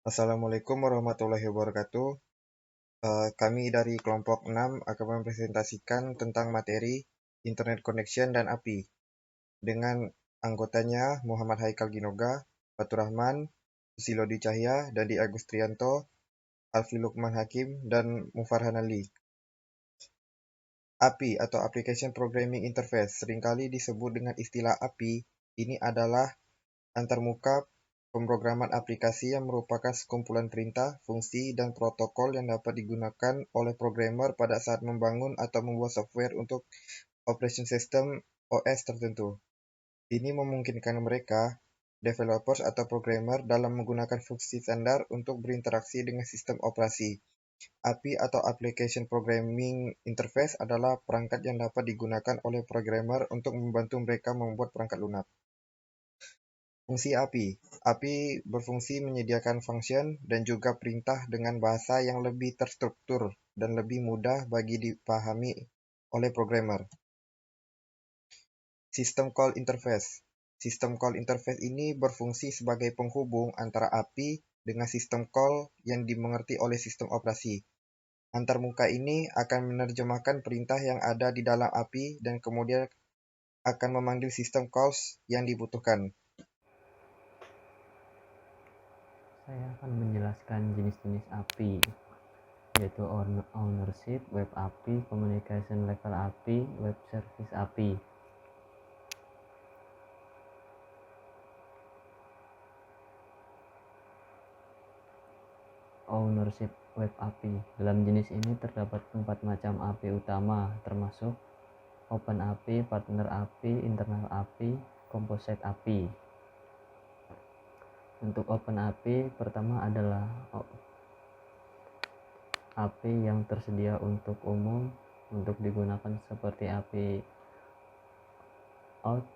Assalamualaikum warahmatullahi wabarakatuh. Kami dari kelompok 6 akan mempresentasikan tentang materi Internet Connection dan API dengan anggotanya Muhammad Haikal Ginoga, Fatur Rahman, Susilo Dwi Cahya, Dadi Agustrianto, Alfi Lukman Hakim, dan Mufarhan Ali. API atau Application Programming Interface seringkali disebut dengan istilah API. Ini adalah antarmuka pemrograman aplikasi yang merupakan sekumpulan perintah, fungsi, dan protokol yang dapat digunakan oleh programmer pada saat membangun atau membuat software untuk operation system (OS) tertentu. Ini memungkinkan mereka, developers atau programmer, dalam menggunakan fungsi standar untuk berinteraksi dengan sistem operasi. API atau Application Programming Interface adalah perangkat yang dapat digunakan oleh programmer untuk membantu mereka membuat perangkat lunak. Fungsi API. API berfungsi menyediakan function dan juga perintah dengan bahasa yang lebih terstruktur dan lebih mudah bagi dipahami oleh programmer. System Call Interface. System Call Interface ini berfungsi sebagai penghubung antara API dengan sistem call yang dimengerti oleh sistem operasi. Antarmuka ini akan menerjemahkan perintah yang ada di dalam API dan kemudian akan memanggil sistem calls yang dibutuhkan. Saya akan menjelaskan jenis-jenis API, yaitu Ownership, Web API, Communication Level API, Web Service API. Ownership Web API. Dalam jenis ini terdapat 4 macam API utama, termasuk Open API, Partner API, Internal API, Composite API. Untuk Open API, pertama adalah API yang tersedia untuk umum untuk digunakan seperti API out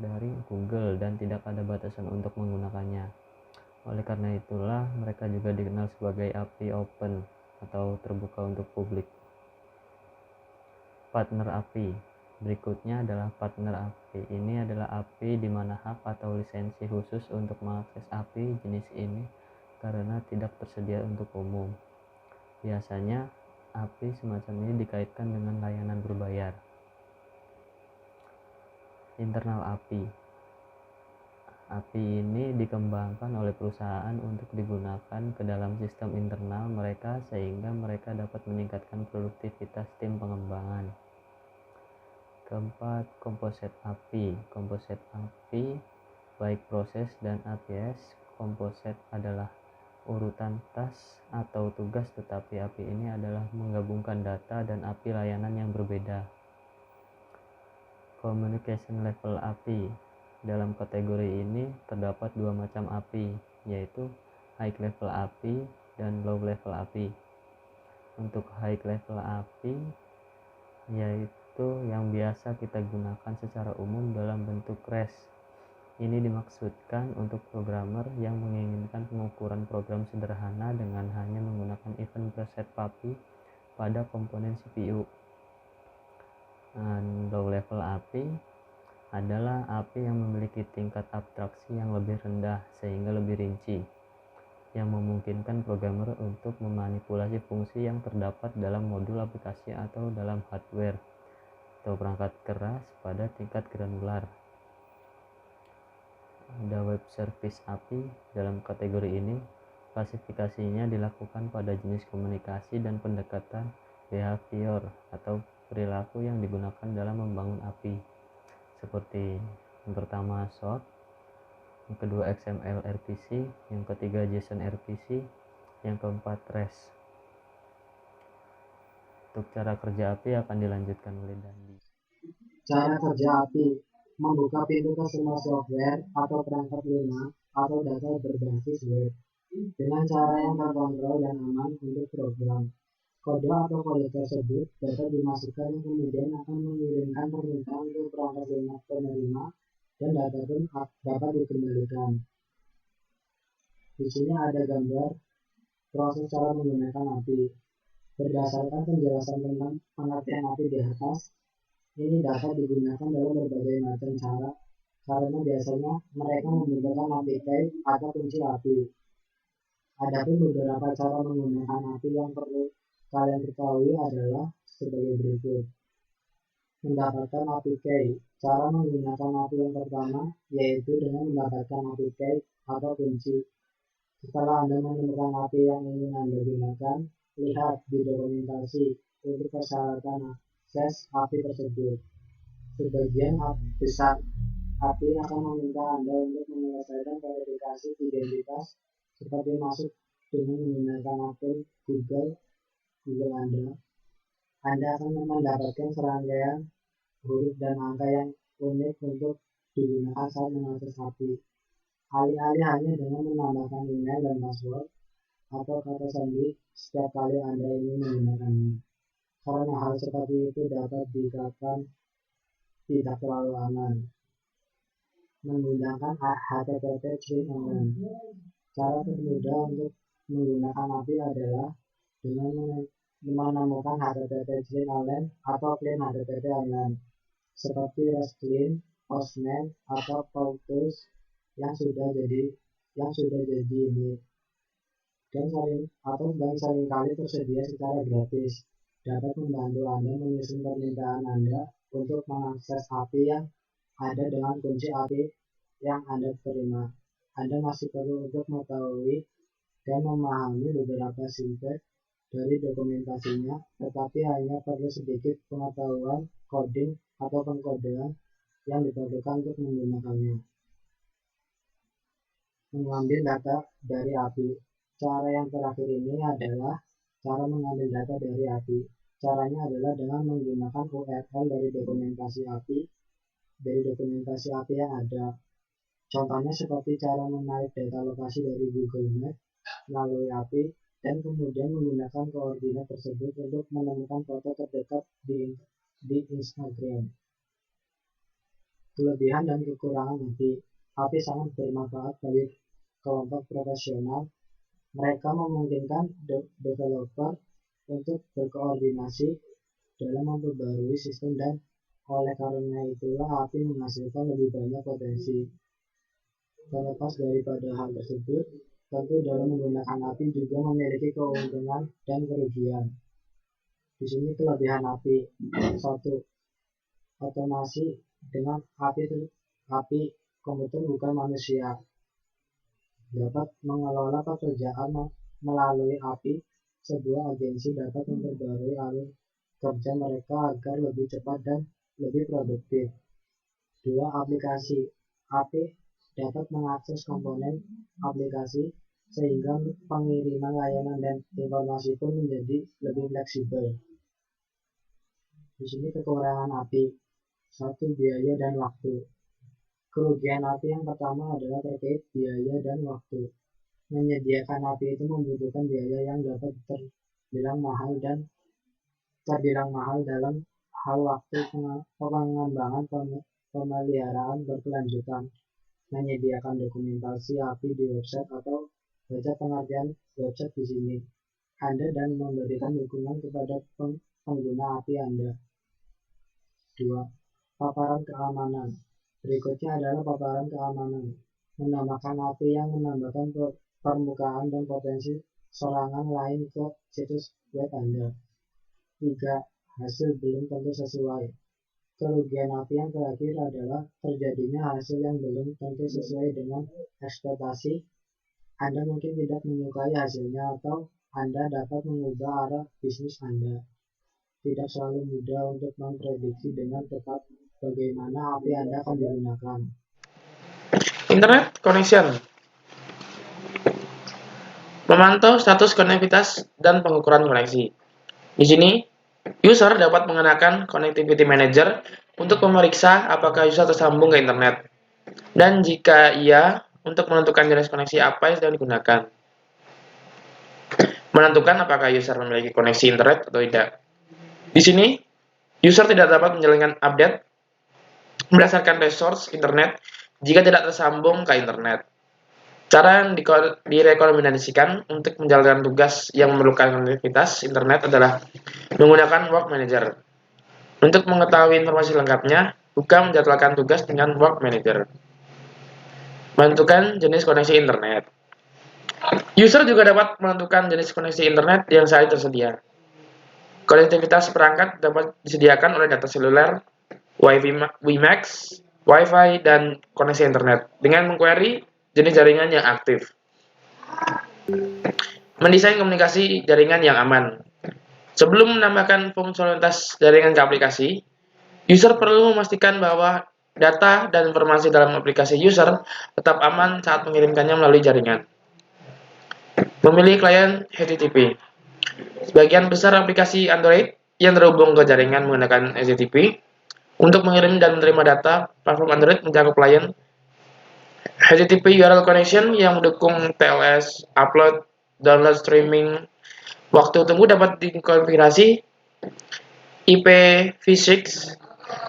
dari Google dan tidak ada batasan untuk menggunakannya. Oleh karena itulah mereka juga dikenal sebagai API open atau terbuka untuk publik. Partner API. Berikutnya adalah partner API. Ini adalah API di mana hak atau lisensi khusus untuk mengakses API jenis ini karena tidak tersedia untuk umum. Biasanya API semacam ini dikaitkan dengan layanan berbayar. Internal API. API ini dikembangkan oleh perusahaan untuk digunakan ke dalam sistem internal mereka sehingga mereka dapat meningkatkan produktivitas tim pengembangan. Keempat, Composite API. Composite API baik proses dan APIs. Composite adalah urutan task atau tugas, tetapi API ini adalah menggabungkan data dan API layanan yang berbeda. Communication Level API. Dalam kategori ini terdapat 2 macam API, yaitu High Level API dan Low Level API. Untuk High Level API yaitu yang biasa kita gunakan secara umum dalam bentuk REST. Ini dimaksudkan untuk programmer yang menginginkan pengukuran program sederhana dengan hanya menggunakan event preset API pada komponen CPU. Dan Low Level API adalah API yang memiliki tingkat abstraksi yang lebih rendah sehingga lebih rinci, yang memungkinkan programmer untuk memanipulasi fungsi yang terdapat dalam modul aplikasi atau dalam hardware atau perangkat keras pada tingkat granular. Ada Web Service API. Dalam kategori ini, klasifikasinya dilakukan pada jenis komunikasi dan pendekatan behavior atau perilaku yang digunakan dalam membangun API, seperti yang pertama SOAP, yang kedua XML RPC, yang ketiga JSON RPC, yang keempat REST. Untuk cara kerja API akan dilanjutkan oleh Dandi. Cara kerja API membuka pintu ke semua software atau perangkat lunak atau data berbasis web dengan cara yang terkontrol dan aman untuk program. Kode atau kode tersebut dapat dimasukkan yang kemudian akan mengirimkan permintaan untuk perangkat lunak penerima dan data pun dapat dikembalikan. Di sini ada gambar proses cara menggunakan API. Berdasarkan penjelasan tentang pengertian API di atas, ini dapat digunakan dalam berbagai macam cara karena biasanya mereka membutuhkan API type atau kunci API. Adapun beberapa cara menggunakan API yang perlu kalian ketahui adalah sebagai berikut. Mendapatkan API key. Cara menggunakan API yang pertama yaitu dengan mendapatkan API key atau kunci. Setelah Anda menemukan API yang ingin Anda gunakan, lihat di dokumentasi untuk persyaratan akses API tersebut. Sebagian besar API akan meminta Anda untuk menyelesaikan verifikasi identitas seperti masuk dengan menggunakan akun Google Anda. Anda akan mendapatkan serangkaian huruf dan angka yang unik untuk digunakan saat mengakses API. Alih-alih hanya dengan menambahkan email dan password atau kata sandi setiap kali Anda ingin menggunakannya. Karena hal seperti itu dapat dikatakan tidak terlalu aman. Menggunakan HTTP chain online. Cara termudah untuk menggunakan API adalah dengan menemukan HTTP chain online atau clean HTTP online seperti REST-Clean, Postman, atau Powtool yang sudah jadi ini dan seringkali tersedia secara gratis, dapat membantu Anda menyusun permintaan Anda untuk mengakses API yang ada dengan kunci API yang Anda terima. Anda masih perlu untuk mengetahui dan memahami beberapa sinteks dari dokumentasinya, tetapi hanya perlu sedikit pengetahuan coding atau pengkodean yang diperlukan untuk menggunakannya. Mengambil data dari API. Cara yang terakhir ini adalah cara mengambil data dari API. Caranya adalah dengan menggunakan URL dari dokumentasi API yang ada. Contohnya seperti cara menarik data lokasi dari Google Maps melalui API dan kemudian menggunakan koordinat tersebut untuk menemukan foto terdekat di Instagram. Kelebihan dan kekurangan API. API sangat bermanfaat bagi kelompok profesional. Mereka memungkinkan developer untuk berkoordinasi dalam memperbarui sistem dan oleh karena itulah API menghasilkan lebih banyak potensi. Terlepas daripada hal tersebut, tentu dalam menggunakan API juga memiliki keuntungan dan kerugian. Di sini kelebihan API. 1. Otomasi. Dengan API komputer bukan manusia dapat mengelola pekerjaan melalui API. Sebuah agensi dapat memperbarui alur kerja mereka agar lebih cepat dan lebih produktif. 2. Aplikasi. API dapat mengakses komponen aplikasi sehingga pengiriman layanan dan informasi pun menjadi lebih fleksibel. Di sini kekurangan API. 1. Biaya dan waktu. Kerugian API yang pertama adalah terkait biaya dan waktu. Menyediakan API itu membutuhkan biaya yang dapat terbilang mahal dalam hal waktu pengembangan pemeliharaan berkelanjutan. Menyediakan dokumentasi API di website atau baca pengertian website di sini. Anda dan memberikan dukungan kepada pengguna API Anda. 2. Paparan keamanan. Berikutnya adalah paparan keamanan. Menambahkan API yang menambahkan permukaan dan potensi serangan lain ke situs web Anda. 3. Hasil belum tentu sesuai. Kerugian API yang terakhir adalah terjadinya hasil yang belum tentu sesuai dengan ekspektasi. Anda mungkin tidak menyukai hasilnya atau Anda dapat mengubah arah bisnis Anda. Tidak selalu mudah untuk memprediksi dengan tepat bagaimana API Anda akan digunakan. Internet connection. Memantau status konektivitas dan pengukuran koneksi. Di sini, user dapat mengenakan Connectivity Manager untuk memeriksa apakah user tersambung ke internet. Dan jika iya, untuk menentukan jenis koneksi apa yang sedang digunakan. Menentukan apakah user memiliki koneksi internet atau tidak. Di sini, user tidak dapat menjalankan update berdasarkan resource internet jika tidak tersambung ke internet. Cara yang direkomendasikan untuk menjalankan tugas yang memerlukan konektivitas internet adalah menggunakan Work Manager. Untuk mengetahui informasi lengkapnya, buka menjadwalkan tugas dengan Work Manager. Menentukan jenis koneksi internet. User juga dapat menentukan jenis koneksi internet yang saat ini tersedia. Konektivitas perangkat dapat disediakan oleh data seluler, WiMAX, Wi-Fi, dan koneksi internet dengan mengquery jenis jaringan yang aktif. Mendesain komunikasi jaringan yang aman. Sebelum menambahkan fungsionalitas jaringan ke aplikasi, user perlu memastikan bahwa data dan informasi dalam aplikasi user tetap aman saat mengirimkannya melalui jaringan. Memilih klien HTTP. Sebagian besar aplikasi Android yang terhubung ke jaringan menggunakan HTTP untuk mengirim dan menerima data, platform Android mencakup klien HTTP URL connection yang mendukung TLS, upload, download, streaming. Waktu tunggu dapat dikonfigurasi IPv6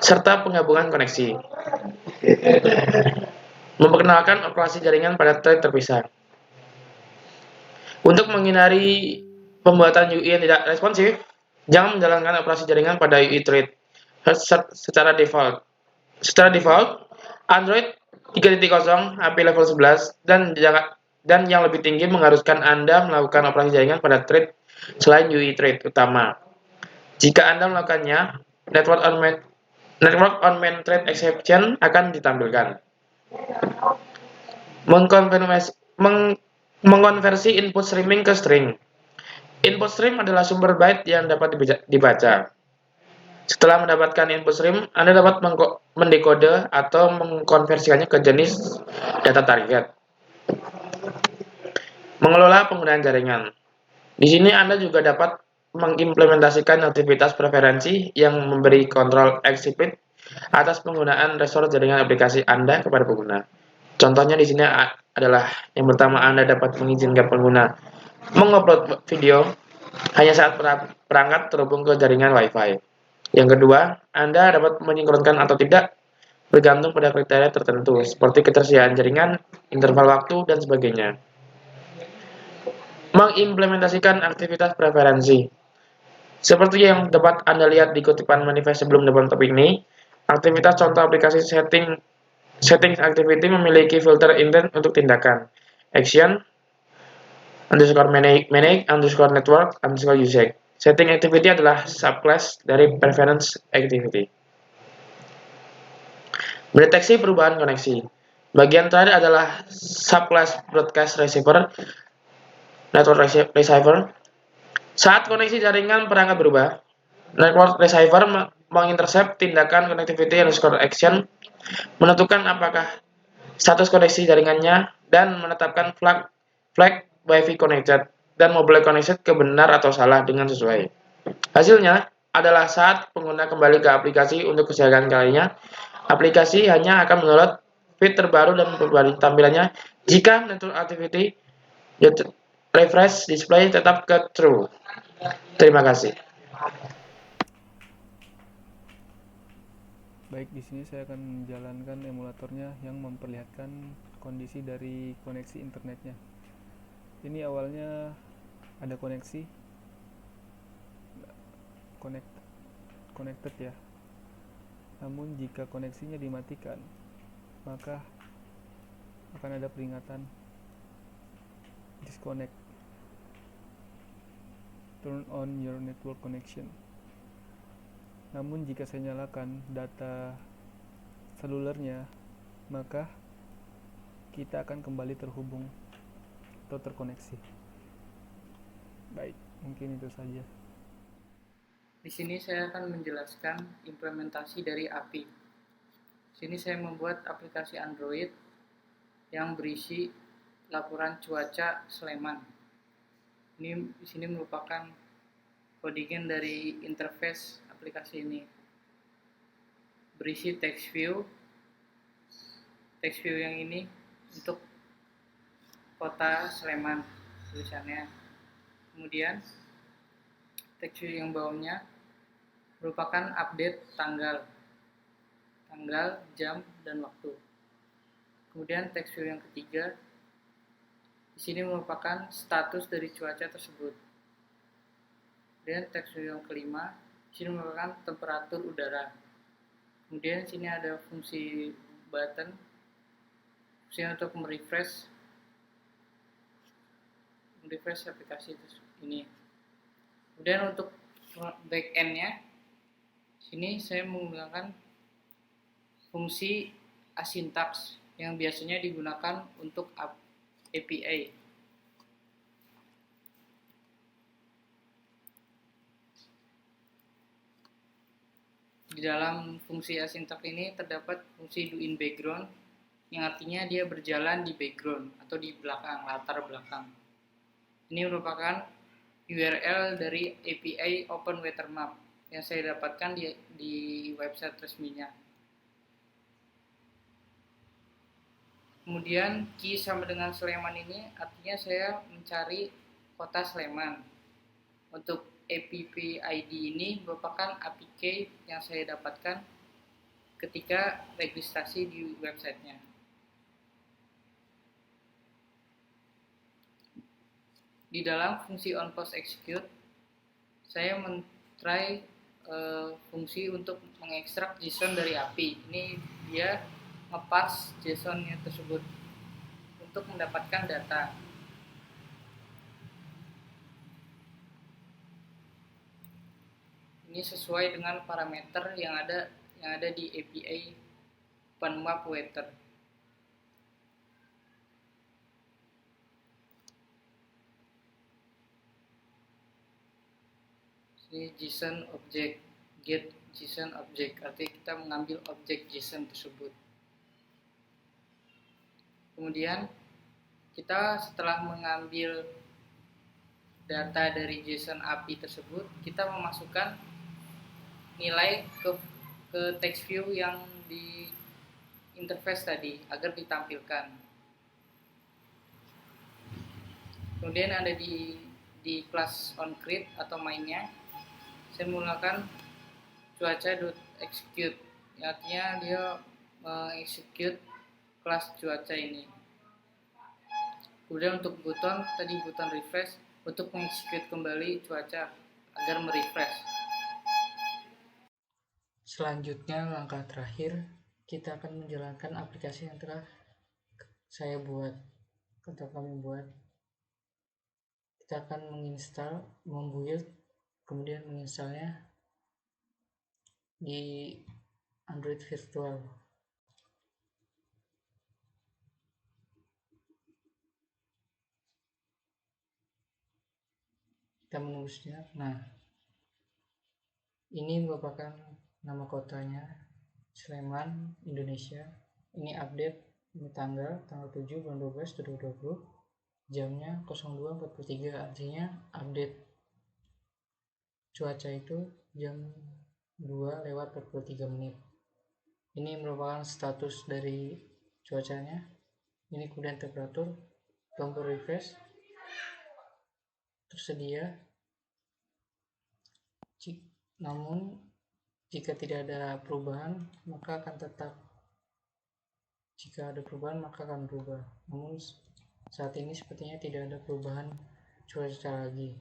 serta penggabungan koneksi. Memperkenalkan operasi jaringan pada thread terpisah. Untuk menghindari pembuatan UI yang tidak responsif, jangan menjalankan operasi jaringan pada UI thread secara default. Secara default, Android 3.0 API level 11 dan yang lebih tinggi mengharuskan Anda melakukan operasi jaringan pada thread selain UI thread utama. Jika Anda melakukannya, network on main thread exception akan ditampilkan. Mengkonversi input streaming ke string. Input stream adalah sumber byte yang dapat dibaca. Setelah mendapatkan input stream, Anda dapat mendekode atau mengkonversikannya ke jenis data target. Mengelola penggunaan jaringan. Di sini Anda juga dapat mengimplementasikan aktivitas preferensi yang memberi kontrol eksplisit atas penggunaan resource jaringan aplikasi Anda kepada pengguna. Contohnya di sini adalah yang pertama, Anda dapat mengizinkan pengguna mengupload video hanya saat perangkat terhubung ke jaringan Wi-Fi. Yang kedua, Anda dapat menyinkronkan atau tidak bergantung pada kriteria tertentu, seperti ketersediaan jaringan, interval waktu, dan sebagainya. Mengimplementasikan aktivitas preferensi. Seperti yang dapat Anda lihat di kutipan manifest sebelum depan topik ini, aktivitas contoh aplikasi settings activity memiliki filter intent untuk tindakan, action, manage, network, usage. Setting activity adalah subclass dari preference activity. Mendeteksi perubahan koneksi. Bagian terakhir adalah subclass broadcast receiver, network receiver. Saat koneksi jaringan perangkat berubah, network receiver mengintercept tindakan connectivity action, menentukan apakah status koneksi jaringannya, dan menetapkan flag Wi-Fi connected dan mobile connected ke benar atau salah dengan sesuai. Hasilnya adalah saat pengguna kembali ke aplikasi untuk kesiagaan kalinya, aplikasi hanya akan mendownload feed terbaru dan perubahan tampilannya jika network activity refresh display tetap ke true. Terima kasih. Baik, di sini saya akan menjalankan emulatornya yang memperlihatkan kondisi dari koneksi internetnya. Ini awalnya ada koneksi connected ya. Namun jika koneksinya dimatikan, maka akan ada peringatan disconnect. Turn on your network connection. Namun jika saya nyalakan data selulernya, maka kita akan kembali terhubung atau terkoneksi. Baik, mungkin itu saja. Di sini saya akan menjelaskan implementasi dari API. Di sini saya membuat aplikasi Android yang berisi laporan cuaca Sleman. Ini di sini merupakan codingan dari interface aplikasi ini. Berisi text view yang ini untuk kota Sleman tulisannya. Kemudian text view yang bawahnya merupakan update tanggal, jam, dan waktu. Kemudian text view yang ketiga di sini merupakan status dari cuaca tersebut. Kemudian text view yang kelima di sini merupakan temperatur udara. Kemudian di sini ada fungsi button, fungsi untuk merefresh refresh aplikasi ini. Kemudian untuk backend-nya, sini saya menggunakan fungsi asyntax yang biasanya digunakan untuk API. Di dalam fungsi asyntax ini terdapat fungsi doIn background yang artinya dia berjalan di background atau di belakang, latar belakang. Ini merupakan URL dari API OpenWeatherMap yang saya dapatkan di website resminya. Kemudian key sama dengan Sleman ini artinya saya mencari kota Sleman. Untuk app ID ini merupakan API key yang saya dapatkan ketika registrasi di websitenya. Di dalam fungsi onPostExecute, saya men-try fungsi untuk mengekstrak JSON dari API. Ini dia nge-parse JSON-nya tersebut untuk mendapatkan data. Ini sesuai dengan parameter yang ada di API OpenMap Weather. Ini JSON object, get JSON object, artinya kita mengambil objek JSON tersebut. Kemudian kita setelah mengambil data dari JSON API tersebut, kita memasukkan nilai ke text view yang di interface tadi agar ditampilkan. Kemudian ada di kelas onCreate atau mainnya, saya menggunakan cuaca.execute, artinya dia execute kelas cuaca ini. Kemudian untuk buton refresh untuk mengexecute kembali cuaca agar merefresh. Selanjutnya langkah terakhir, kita akan menjalankan aplikasi yang telah saya buat atau kami buat. Kita akan menginstal, membuild, kemudian menginstalnya di Android virtual. Kita menunggu sejenak. Nah, ini merupakan nama kotanya, Sleman, Indonesia. Ini update ini tanggal 7 bulan 12 2020, jamnya 02.43, artinya update cuaca itu jam 2:43. Ini merupakan status dari cuacanya. Ini kemudian temperatur, tombol refresh tersedia. Namun jika tidak ada perubahan maka akan tetap. Jika ada perubahan maka akan berubah. Namun saat ini sepertinya tidak ada perubahan cuaca lagi.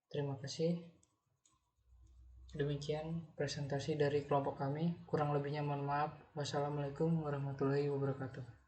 Terima kasih. Demikian presentasi dari kelompok kami. Kurang lebihnya mohon maaf. Wassalamualaikum warahmatullahi wabarakatuh.